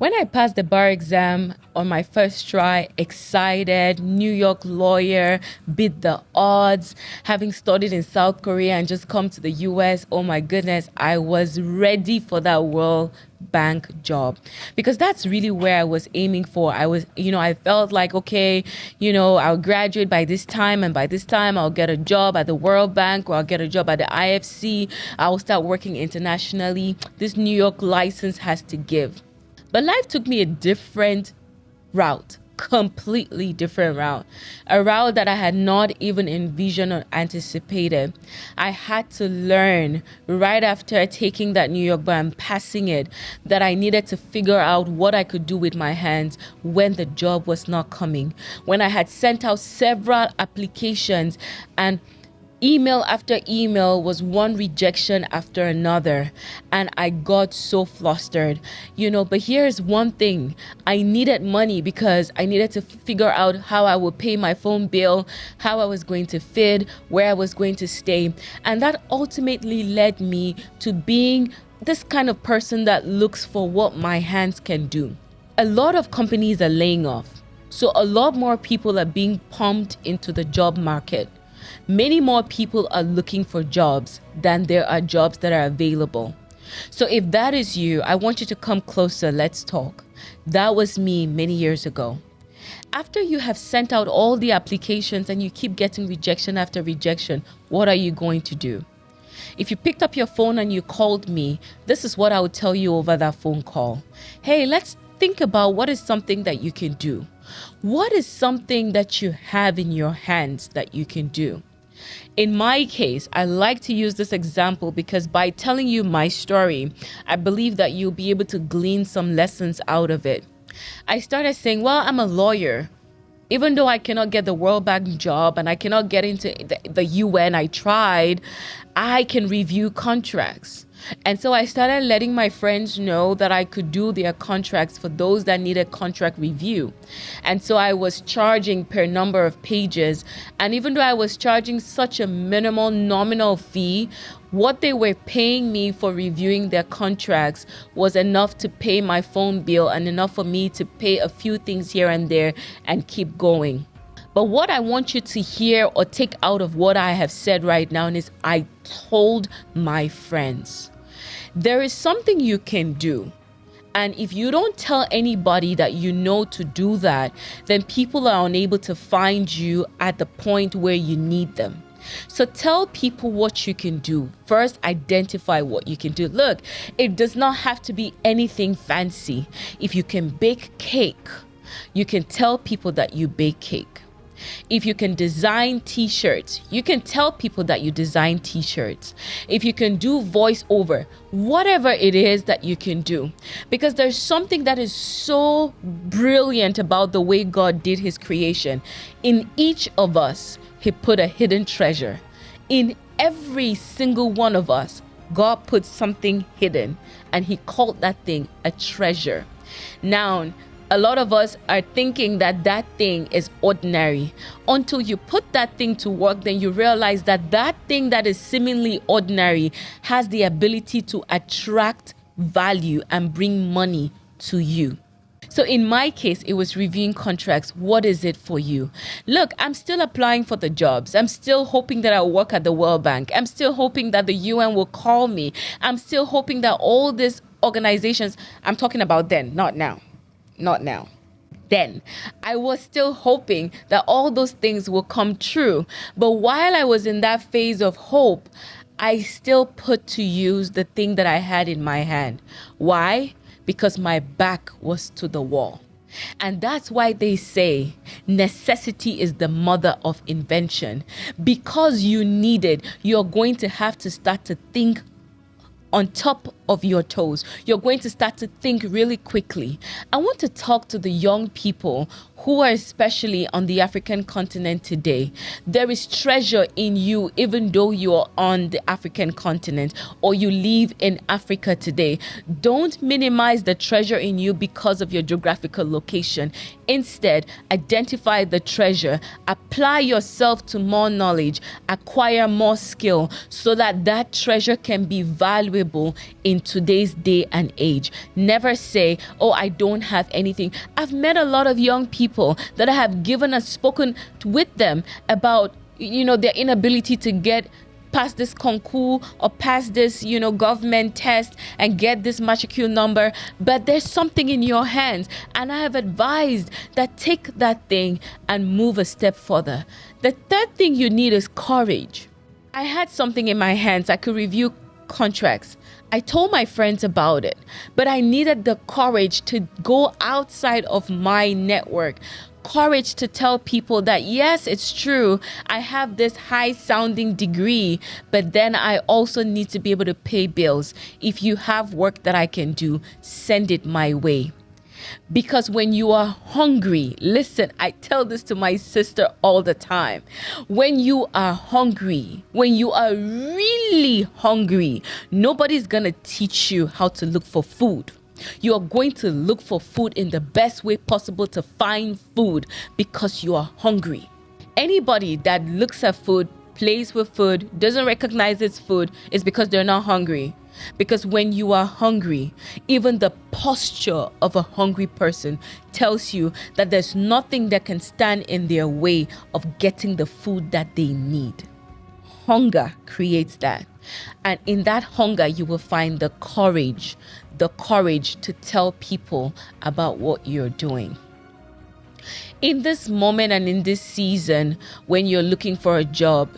When I passed the bar exam on my first try, excited, New York lawyer, beat the odds, having studied in South Korea and just come to the US, oh my goodness, I was ready for that World Bank job because that's really where I was aiming for. I felt like, okay, I'll graduate by this time, and by this time I'll get a job at the World Bank, or I'll get a job at the IFC. I'll start working internationally. This New York license has to give. But life took me a different route, completely different route, a route that I had not even envisioned or anticipated. I had to learn right after taking that New York bar and passing it that I needed to figure out what I could do with my hands when the job was not coming. When I had sent out several applications and email after email was one rejection after another, and I got so flustered, but here's one thing. I needed money because I needed to figure out how I would pay my phone bill, how I was going to feed, where I was going to stay. And that ultimately led me to being this kind of person that looks for what my hands can do. A lot of companies are laying off, so a lot more people are being pumped into the job market. Many more people are looking for jobs than there are jobs that are available. So if that is you, I want you to come closer. Let's talk. That was me many years ago. After you have sent out all the applications and you keep getting rejection after rejection, what are you going to do? If you picked up your phone and you called me, this is what I would tell you over that phone call. Hey, let's think about what is something that you can do. What is something that you have in your hands that you can do? In my case, I like to use this example because by telling you my story, I believe that you'll be able to glean some lessons out of it. I started saying, well, I'm a lawyer. Even though I cannot get the World Bank job and I cannot get into the UN, I tried, I can review contracts. And so I started letting my friends know that I could do their contracts for those that needed contract review. And so I was charging per number of pages. And even though I was charging such a minimal nominal fee, what they were paying me for reviewing their contracts was enough to pay my phone bill and enough for me to pay a few things here and there and keep going. But what I want you to hear or take out of what I have said right now is I told my friends, there is something you can do. And if you don't tell anybody that you know to do that, then people are unable to find you at the point where you need them. So tell people what you can do. First, identify what you can do. Look, it does not have to be anything fancy. If you can bake cake, you can tell people that you bake cake. If you can design t-shirts, you can tell people that you design t-shirts. If you can do voiceover, whatever it is that you can do. Because there's something that is so brilliant about the way God did his creation. In each of us, he put a hidden treasure. In every single one of us, God put something hidden, and he called that thing a treasure. Now, a lot of us are thinking that that thing is ordinary. Until you put that thing to work, then you realize that that thing that is seemingly ordinary has the ability to attract value and bring money to you. So in my case, it was reviewing contracts. What is it for you? Look, I'm still applying for the jobs. I'm still hoping that I'll work at the World Bank. I'm still hoping that the UN will call me. I'm still hoping that all these organizations, I'm talking about then, not now. Not now. Then I was still hoping that all those things will come true. But while I was in that phase of hope, I still put to use the thing that I had in my hand. Why? Because my back was to the wall. And that's why they say necessity is the mother of invention. Because you need it, you're going to have to start to think on top of your toes. You're going to start to think really quickly. I want to talk to the young people who are especially on the African continent today. There is treasure in you, even though you're on the African continent or you live in Africa today. Don't minimize the treasure in you because of your geographical location. Instead, identify the treasure, apply yourself to more knowledge, acquire more skill so that that treasure can be valuable in in today's day and age. Never say, oh, I don't have anything. I've met a lot of young people that I have given and spoken with them about, their inability to get pass this concours or pass this, government test and get this matricule number. But there's something in your hands. And I have advised that take that thing and move a step further. The third thing you need is courage. I had something in my hands. I could review contracts. I told my friends about it, but I needed the courage to go outside of my network. Courage to tell people that, yes, it's true, I have this high sounding degree, but then I also need to be able to pay bills. If you have work that I can do, send it my way. Because when you are hungry, listen, I tell this to my sister all the time. When you are hungry, when you are really hungry, nobody's going to teach you how to look for food. You are going to look for food in the best way possible to find food because you are hungry. Anybody that looks at food, plays with food, doesn't recognize it's food is because they're not hungry. Because when you are hungry, even the posture of a hungry person tells you that there's nothing that can stand in their way of getting the food that they need. Hunger creates that. And in that hunger, you will find the courage to tell people about what you're doing. In this moment and in this season, when you're looking for a job,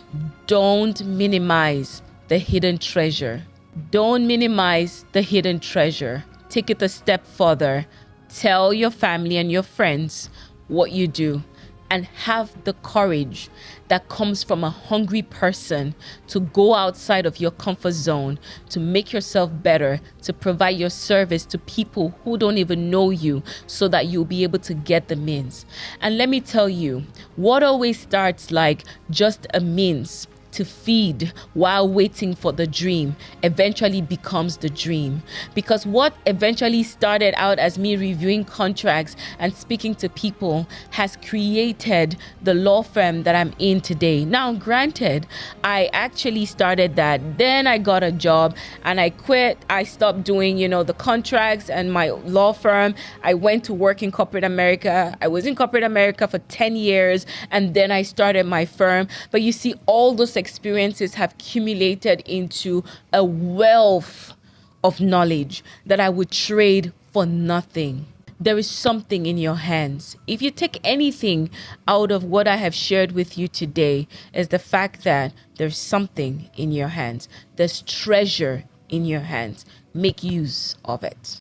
don't minimize the hidden treasure. Don't minimize the hidden treasure. Take it a step further. Tell your family and your friends what you do. And have the courage that comes from a hungry person to go outside of your comfort zone, to make yourself better, to provide your service to people who don't even know you so that you'll be able to get the means. And let me tell you, what always starts like just a means to feed while waiting for the dream eventually becomes the dream. Because what eventually started out as me reviewing contracts and speaking to people has created the law firm that I'm in today. Now, granted, I actually started that. Then I got a job and I quit. I stopped doing, the contracts and my law firm. I went to work in corporate America. I was in corporate America for 10 years and then I started my firm. But you see, all those experiences have accumulated into a wealth of knowledge that I would trade for nothing. There is something in your hands. If you take anything out of what I have shared with you today, is the fact that there's something in your hands. There's treasure in your hands. Make use of it.